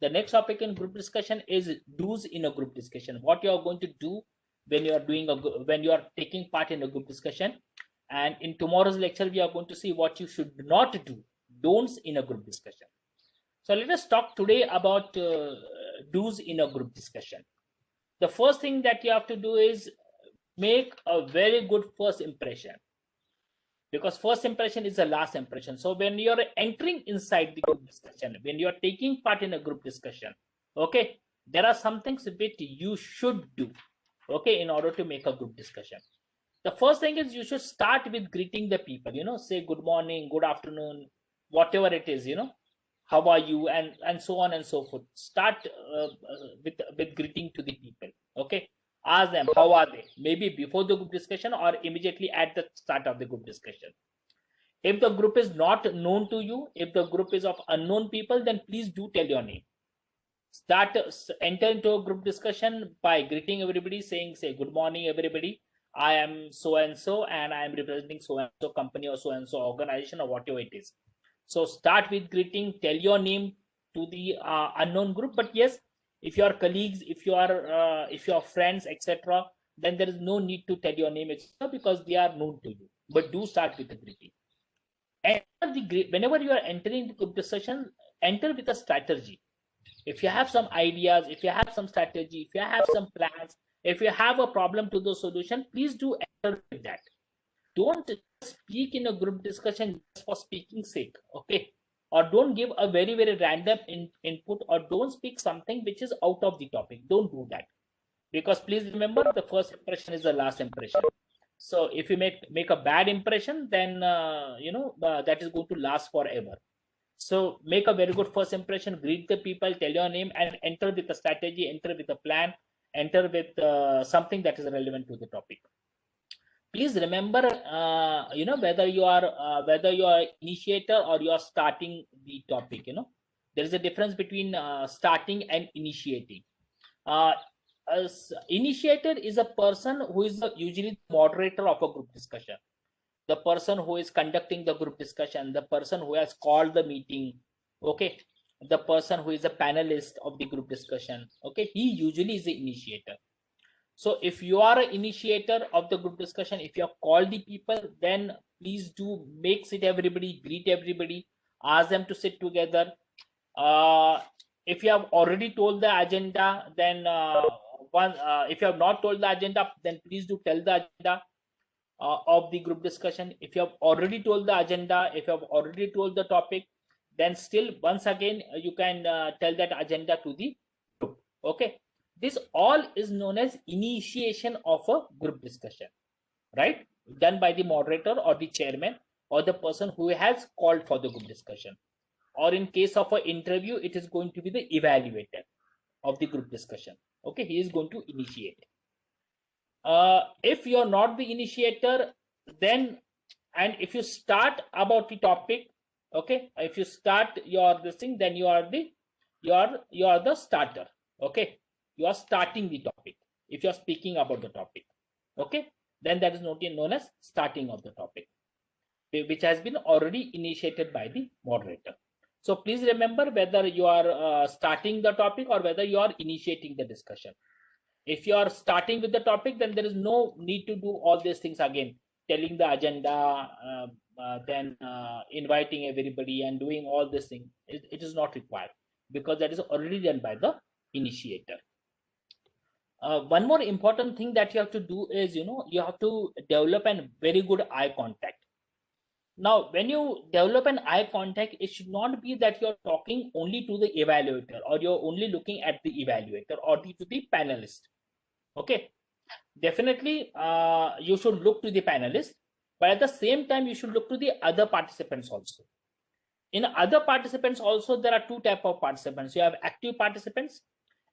The next topic in group discussion is do's in a group discussion. What you are going to do when you are taking part in a group discussion. And in tomorrow's lecture, we are going to see what you should not do, don'ts in a group discussion. So let us talk today about do's in a group discussion. The first thing that you have to do is make a very good first impression, because first impression is the last impression. So when you're entering inside the group discussion, when you're taking part in a group discussion, okay, there are some things which you should do, okay, in order to make a group discussion. The first thing is you should start with greeting the people, say good morning, good afternoon, whatever it is, how are you, and so on and so forth. Start with greeting to the people, okay. Ask them how are they, maybe before the group discussion or immediately at the start of the group discussion. If the group is not known to you, if the group is of unknown people, then please do tell your name. Enter into a group discussion by greeting everybody, say good morning everybody, I am so and so and I am representing so and so company or so and so organization or whatever it is. So start with greeting, tell your name to the unknown group. But yes, if you are colleagues, if you are friends, etc., then there is no need to tell your name, etc., because they are known to you. But do start with the greeting. Whenever you are entering the group discussion, enter with a strategy. If you have some ideas, if you have some strategy, if you have some plans, if you have a problem to the solution, please do enter with that. Don't speak in a group discussion just for speaking's sake, okay? Or don't give a very, very random input, or don't speak something which is out of the topic. Don't do that, because please remember, the first impression is the last impression. So if you make a bad impression, then that is going to last forever. So make a very good first impression, greet the people, tell your name, and enter with a strategy, enter with a plan, enter with something that is relevant to the topic. Please remember, whether you are initiator or you are starting the topic, there is a difference between starting and initiating. Initiator is a person who is usually the moderator of a group discussion, the person who is conducting the group discussion, the person who has called the meeting, okay, the person who is a panelist of the group discussion, okay, he usually is the initiator. So if you are an initiator of the group discussion, if you have called the people, then please do sit everybody, greet everybody, ask them to sit together. If you have already told the agenda, then if you have not told the agenda, then please do tell the agenda of the group discussion. If you have already told the agenda, if you have already told the topic, then still once again you can tell that agenda to the group, okay. This all is known as initiation of a group discussion, right? Done by the moderator or the chairman or the person who has called for the group discussion. Or in case of an interview, it is going to be the evaluator of the group discussion, okay. He is going to initiate. If you're not the initiator, then, and if you start about the topic, okay, if you start this thing, then you are the starter, okay. You are starting the topic. If you are speaking about the topic, okay, then that is known as starting of the topic, which has been already initiated by the moderator. So please remember whether you are starting the topic or whether you are initiating the discussion. If you are starting with the topic, then there is no need to do all these things again, telling the agenda, then inviting everybody and doing all this thing. It is not required, because that is already done by the initiator. One more important thing that you have to do is, you have to develop a very good eye contact. Now, when you develop an eye contact, it should not be that you're talking only to the evaluator, or you're only looking at the evaluator or to the panelist, okay. Definitely, you should look to the panelist, but at the same time, you should look to the other participants also. In other participants also, there are two types of participants. You have active participants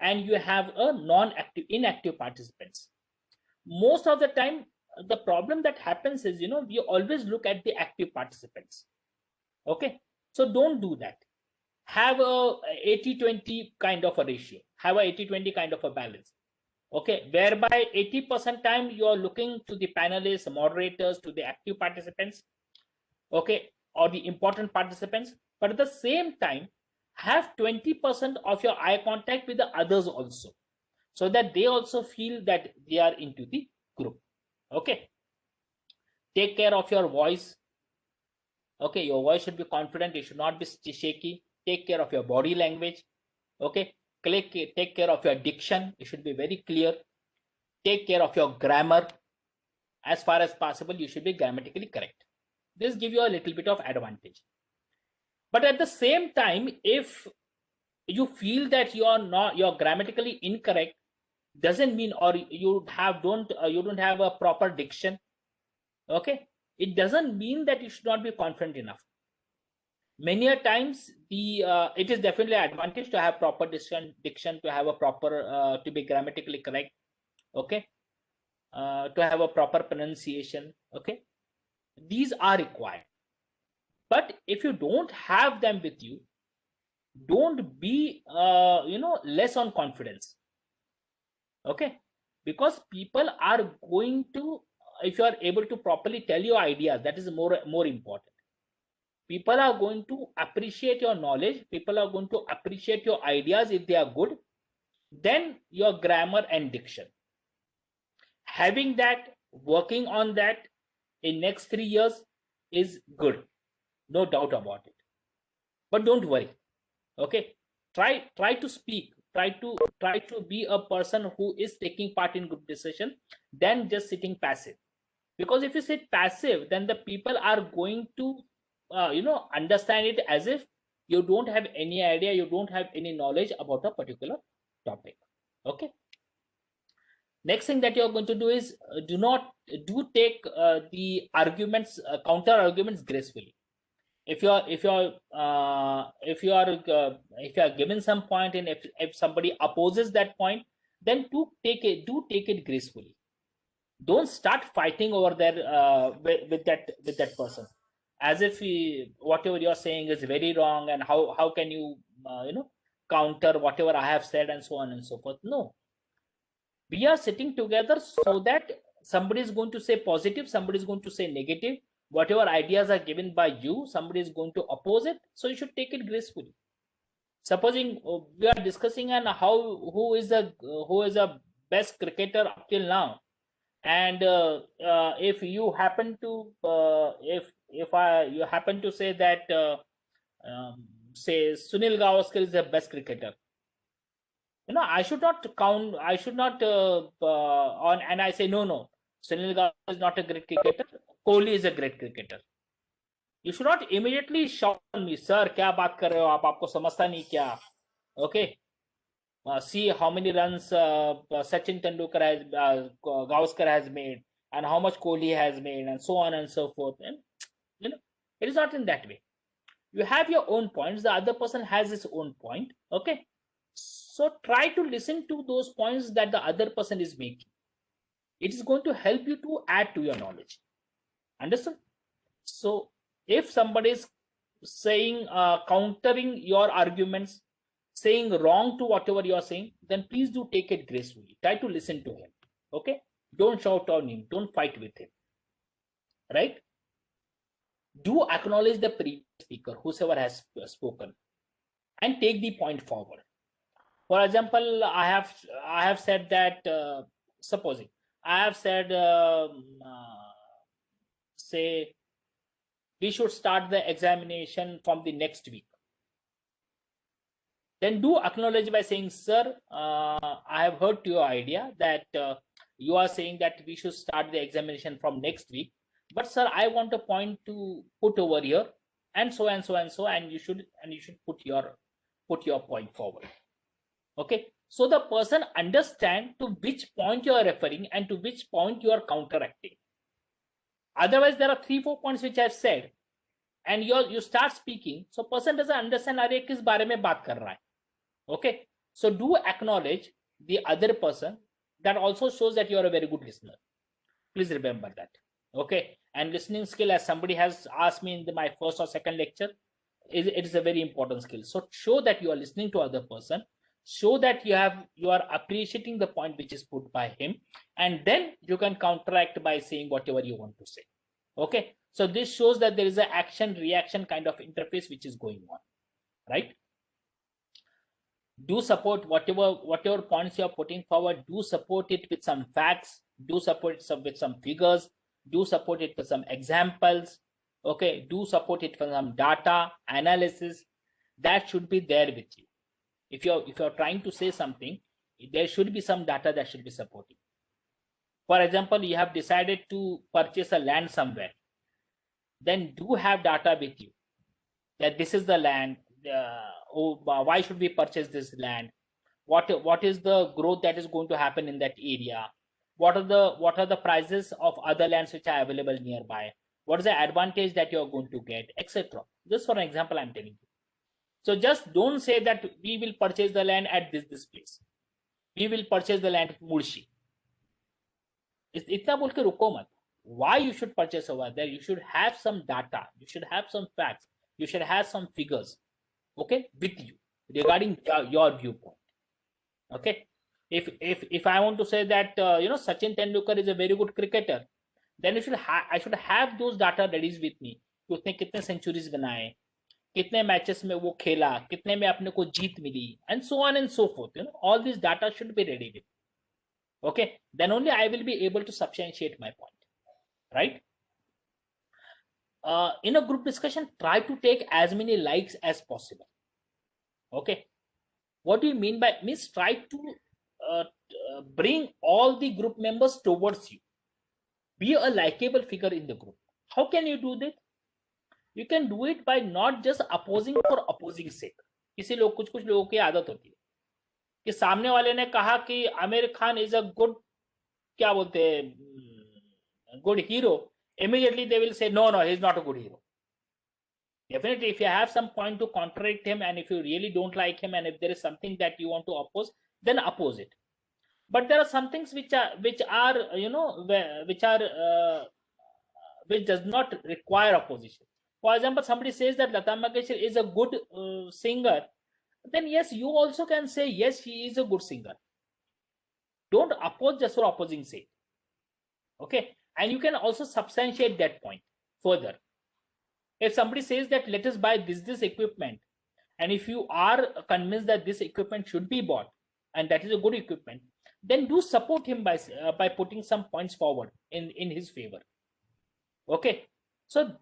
and you have a non-active, inactive participants. Most of the time, the problem that happens is, we always look at the active participants, okay. So don't do that. Have a 80-20 kind of a ratio, have a 80-20 kind of a balance, okay, whereby 80% time you are looking to the panelists, moderators, to the active participants, okay, or the important participants. But at the same time, Have 20% of your eye contact with the others also, so that they also feel that they are into the group. Okay. Take care of your voice. Okay, your voice should be confident, it should not be shaky. Take care of your body language. Okay. Take care of your diction, it should be very clear. Take care of your grammar. As far as possible, you should be grammatically correct. This gives you a little bit of advantage. But at the same time, if you feel that you're grammatically incorrect, doesn't mean, or you don't have a proper diction. Okay, it doesn't mean that you should not be confident enough. Many a times it is definitely an advantage to have proper diction, to have a proper to be grammatically correct. Okay. To have a proper pronunciation. Okay, these are required. But if you don't have them with you, don't be less on confidence. Okay, because people are going to, if you are able to properly tell your ideas, that is more important. People are going to appreciate your knowledge, people are going to appreciate your ideas if they are good, then your grammar and diction. Having that, working on that in next 3 years is good, no doubt about it. But don't worry. Okay, try to speak, try to be a person who is taking part in group discussion than just sitting passive. Because if you sit passive, then the people are going to understand it as if you don't have any idea, you don't have any knowledge about a particular topic. Okay, next thing that you're going to do is do take the arguments, counter arguments gracefully. If you are given some point, and if somebody opposes that point, then do take it gracefully. Don't start fighting over there with that person, as if whatever you're saying is very wrong, and how can you counter whatever I have said, and so on and so forth. No, we are sitting together so that somebody is going to say positive, somebody is going to say negative. Whatever ideas are given by you, somebody is going to oppose it, so you should take it gracefully. Supposing we are discussing on who is the best cricketer up till now, and if you happen to you happen to say that say Sunil Gavaskar is the best cricketer, I should not count, I should not on, and I say no, Sunil Gavaskar is not a great cricketer, Kohli is a great cricketer. You should not immediately shout on me, sir, क्या बात कर रहे हो आप, आपको समझता नहीं क्या? Okay, see how many runs Sachin Tendulkar has, Gavaskar has made, and how much Kohli has made, and so on and so forth. And it is not in that way. You have your own points, the other person has his own point. Okay, so try to listen to those points that the other person is making. It is going to help you to add to your knowledge. Understood? So if somebody is saying countering your arguments, saying wrong to whatever you are saying, then please do take it gracefully. Try to listen to him. Okay, don't shout on him, don't fight with him. Right? Do acknowledge the previous speaker, whosoever has spoken, and take the point forward. For example, I have said that supposing I have said say we should start the examination from the next week. Then do acknowledge by saying, sir, I have heard your idea that you are saying that we should start the examination from next week, but sir, I want a point to put over here, and so and so and so, and you should put your point forward. Okay, so the person understand to which point you are referring and to which point you are counteracting. Otherwise, there are 3-4 points which I've said, and you start speaking, so person doesn't understand अरे किस बारे में बात कर रहा है. Okay, so do acknowledge the other person. That also shows that you are a very good listener. Please remember that. Okay, and listening skill, as somebody has asked me in my first or second lecture, it is a very important skill. So show that you are listening to other person, show that you are appreciating the point which is put by him, and then you can counteract by saying whatever you want to say. Okay, so this shows that there is an action reaction kind of interface which is going on, right? Do support whatever points you are putting forward. Do support it with some facts. Do support it with some figures. Do support it with some examples. Okay. Do support it with some data analysis. That should be there with you. If you're trying to say something, there should be some data that should be supporting. For example, you have decided to purchase a land somewhere, then do have data with you that this is the land. Why should we purchase this land? What is the growth that is going to happen in that area? What are the prices of other lands which are available nearby? What is the advantage that you are going to get, etc. Just for an example, I'm telling you. So just don't say that we will purchase the land at this place. We will purchase the land at Murshi. इतना बोल के रुको मत. Why you should purchase over there? You should have some data. You should have some facts. You should have some figures, okay, with you regarding your viewpoint. Okay, if I want to say that Sachin Tendulkar is a very good cricketer, then I should have those data ready with me. कि उसने कितने centuries बनाए, कितने matches में वो खेला, कितने में अपने को जीत मिली, and so on and so forth. All this data should be ready with. Okay, then only I will be able to substantiate my point, right? In a group discussion, try to take as many likes as possible. Okay, what do you mean by means? Try to bring all the group members towards you. Be a likable figure in the group. How can you do that? You can do it by not just opposing for opposing sake. किसी लोग कुछ लोगों की आदत होती है कि सामने वाले ने कहा कि Aamir Khan is a good, क्या बोलते हैं, good hero. Immediately they will say no, he is not a good hero. Definitely, if you have some point to contradict him, and if you really don't like him, and if there is something that you want to oppose, then oppose it. But there are some things which does not require opposition. For example, somebody says that Lata Mangeshkar is a good singer, then yes, you also can say yes, she is a good singer. Don't oppose just for opposing sake. Okay, and you can also substantiate that point further. If somebody says that let us buy this equipment, and if you are convinced that this equipment should be bought and that is a good equipment, then do support him by putting some points forward in his favor. Okay, so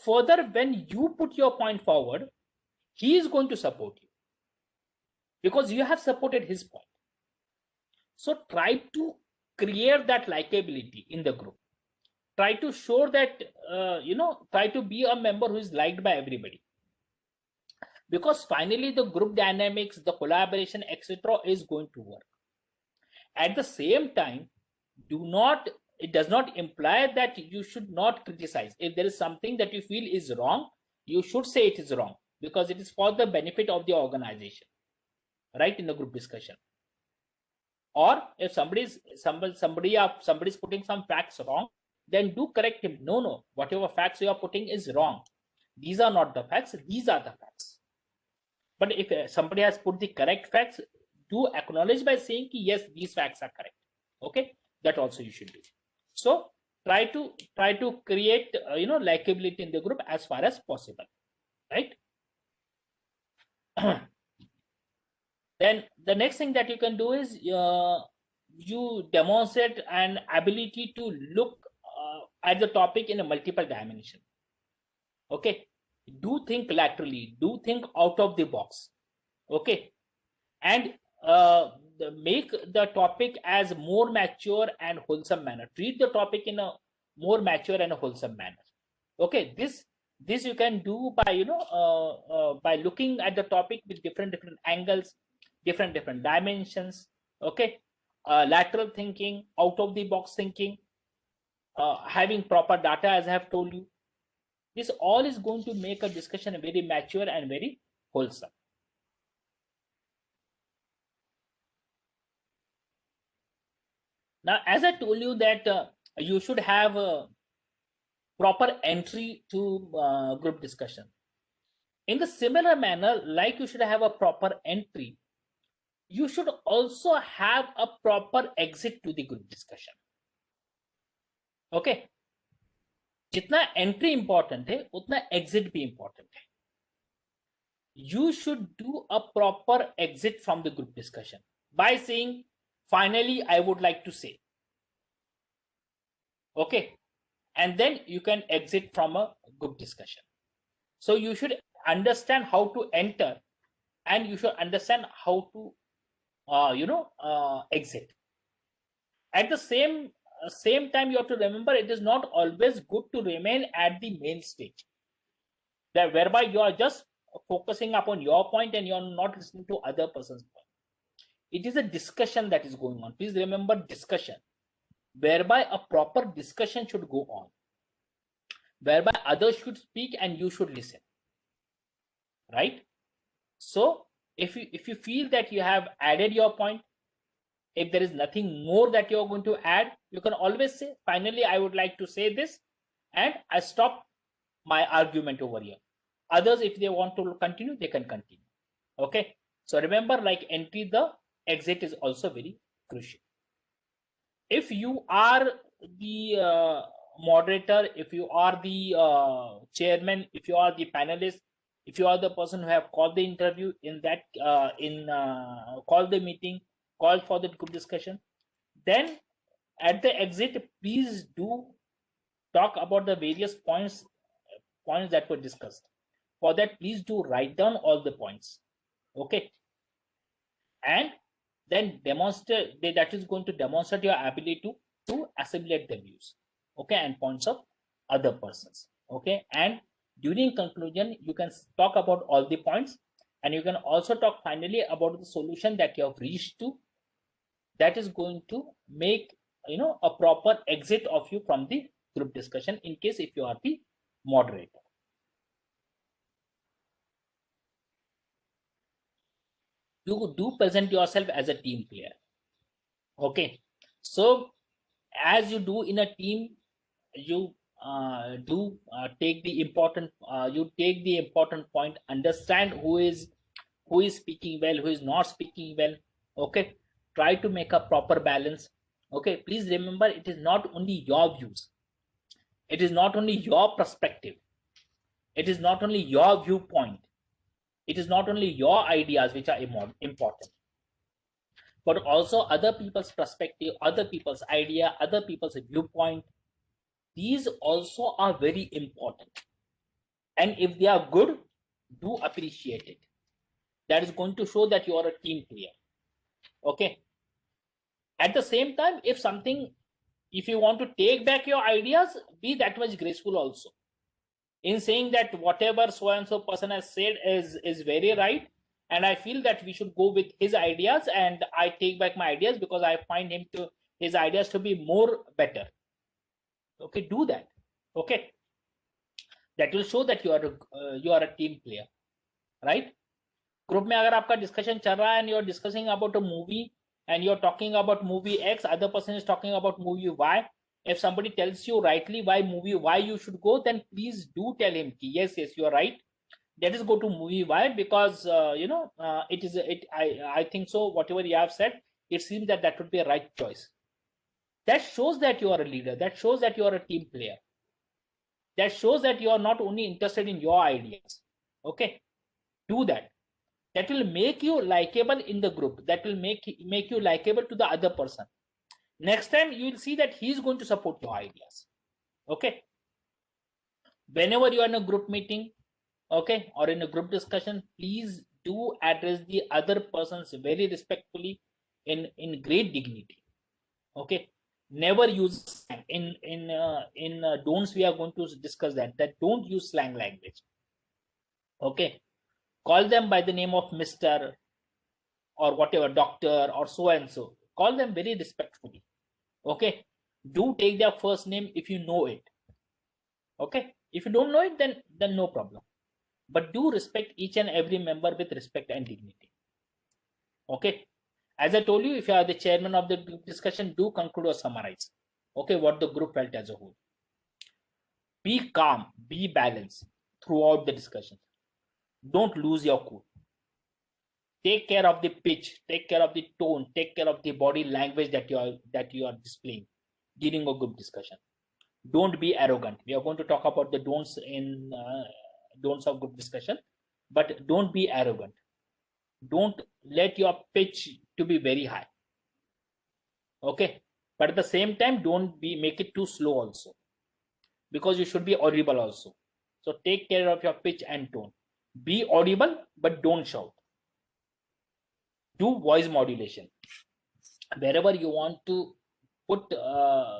further, when you put your point forward, he is going to support you because you have supported his point. So try to create that likability in the group. Try to show that try to be a member who is liked by everybody, because finally the group dynamics, the collaboration, etc. is going to work. At the same time, it does not imply that you should not criticize. If there is something that you feel is wrong, you should say it is wrong, because it is for the benefit of the organization, right, in the group discussion. Or if somebody is putting some facts wrong, then do correct him. No, whatever facts you are putting is wrong. These are not the facts, these are the facts. But if somebody has put the correct facts, do acknowledge by saying yes, these facts are correct. Okay, that also you should do. So try to create likability in the group as far as possible, right? Then the next thing that you can do is you demonstrate an ability to look at the topic in a multiple dimension. Okay, do think laterally, do think out of the box. Okay, and make the topic as more mature and wholesome manner. Treat the topic in a more mature and a wholesome manner. Okay, this you can do by by looking at the topic with different angles, different dimensions. Okay, lateral thinking, out of the box thinking, having proper data, as I have told you. This all is going to make a discussion very mature and very wholesome. Now, as I told you that you should have a proper entry to group discussion. In the similar manner, like you should have a proper entry, you should also have a proper exit to the group discussion. Okay, जितना entry important है उतना exit भी important है. you should do a proper exit from the group discussion by saying, finally, I would like to say. Okay. And then you can exit from a group discussion. So you should understand how to enter, and you should understand how to exit. At the same time, you have to remember it is not always good to remain at the main stage, that whereby you are just focusing upon your point and you're not listening to other person's point. It is a discussion that is going on. Please remember, discussion, whereby a proper discussion should go on, whereby others should speak and you should listen, right? So if you feel that you have added your point, if there is nothing more that you're going to add, you can always say, finally, I would like to say this, and I stop my argument over here. Others, if they want to continue, they can continue. Okay. So remember, like entry, the exit is also very crucial. If you are the moderator, if you are the chairman, if you are the panelist, if you are the person who have called the interview in that call the meeting, call for the group discussion, then at the exit, please do talk about the various points that were discussed. For that, please do write down all the points. Okay. And then demonstrate, that is going to demonstrate your ability to assimilate the views, okay, and points of other persons. Okay. And during conclusion, you can talk about all the points, and you can also talk finally about the solution that you have reached to, that is going to make a proper exit of you from the group discussion, in case if you are the moderator. You do present yourself as a team player. Okay. So as you do in a team, you do take the important point, understand who is speaking well, who is not speaking well. Okay. Try to make a proper balance. Okay. Please remember, it is not only your views, it is not only your perspective, it is not only your viewpoint, it is not only your ideas which are important, but also other people's perspective, other people's idea, other people's viewpoint. These also are very important. And if they are good, do appreciate it. That is going to show that you are a team player. Okay. At the same time, if you want to take back your ideas, be that much graceful also, in saying that whatever so and so person has said is very right, and I feel that we should go with his ideas, and I take back my ideas because I find his ideas to be more better. Okay, do that. Okay, that will show that you are a team player, right? Group में अगर आपका discussion चल रहा है and you're discussing about a movie and you're talking about movie X, other person is talking about movie Y. If somebody tells you rightly why you should go, then please do tell him, yes, you are right. Let us go to movie Y, because I think so. Whatever you have said, it seems that would be a right choice. That shows that you are a leader. That shows that you are a team player. That shows that you are not only interested in your ideas. Okay, do that. That will make you likable in the group. That will make you likable to the other person. Next time you will see that he is going to support your ideas. Okay. Whenever you are in a group meeting, okay, or in a group discussion, please do address the other persons very respectfully, in great dignity. Okay. Never use slang. In don'ts, we are going to discuss that don't use slang language. Okay. Call them by the name of Mr. or whatever, doctor or so and so. Call them very respectfully. Okay. Do take their first name if you know it. Okay. If you don't know it, then no problem. But do respect each and every member with respect and dignity. Okay. As I told you, if you are the chairman of the group discussion, do conclude or summarize. Okay, what the group felt as a whole. Be calm, be balanced throughout the discussion. Don't lose your cool. Take care of the pitch, take care of the tone, take care of the body language that you are displaying during a group discussion. Don't be arrogant. We are going to talk about the don'ts in don'ts of group discussion. but don't be arrogant. Don't let your pitch to be very high. Okay, but at the same time, don't make it too slow also, because you should be audible also. So take care of your pitch and tone. Be audible, but don't shout. Do voice modulation. Wherever you want to put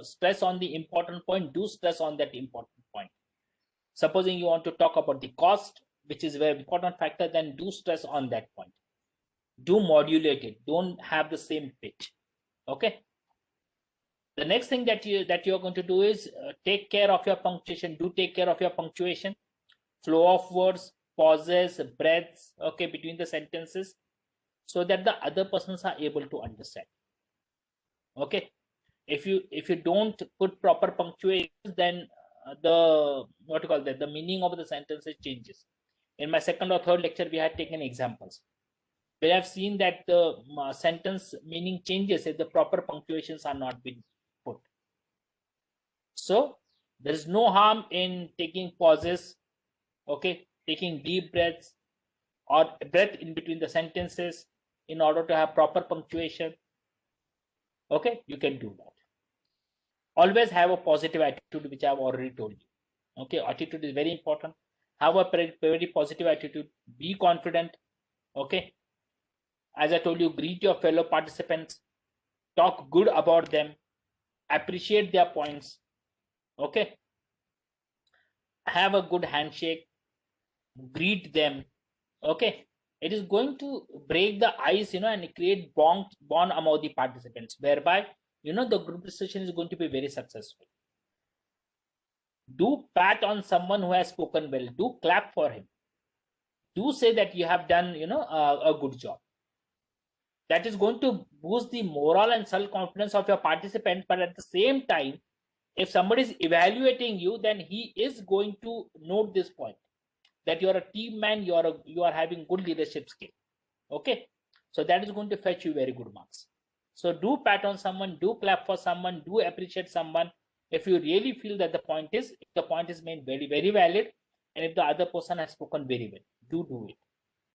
stress on the important point, do stress on that important point. Supposing you want to talk about the cost, which is a very important factor, then do stress on that point. Do modulate it. Don't have the same pitch. Okay. The next thing that you're going to do is take care of your punctuation. Do take care of your punctuation, flow of words, pauses, breaths, okay, between the sentences, so that the other persons are able to understand. Okay, if you don't put proper punctuation, then the meaning of the sentences changes. In my second or third lecture, we had taken examples. We have seen that the sentence meaning changes if the proper punctuations are not being put. So there is no harm in taking pauses, okay, taking deep breaths or breath in between the sentences in order to have proper punctuation. Okay, you can do that. Always have a positive attitude, which I have already told you. Okay, attitude is very important. Have a very positive attitude. Be confident. Okay, as I told you, greet your fellow participants. Talk good about them. Appreciate their points. Okay, have a good handshake. Greet them. Okay, it is going to break the ice, and create bond among the participants, whereby the group discussion is going to be very successful. Do pat on someone who has spoken well. Do clap for him. Do say that you have done a good job. That is going to boost the morale and self-confidence of your participants. But at the same time, if somebody is evaluating you, then he is going to note this point, that you are a team man, you are having good leadership skill. Okay, so that is going to fetch you very good marks. So do pat on someone, do clap for someone, do appreciate someone if you really feel that the point is made very, very valid, and if the other person has spoken very well. Do it.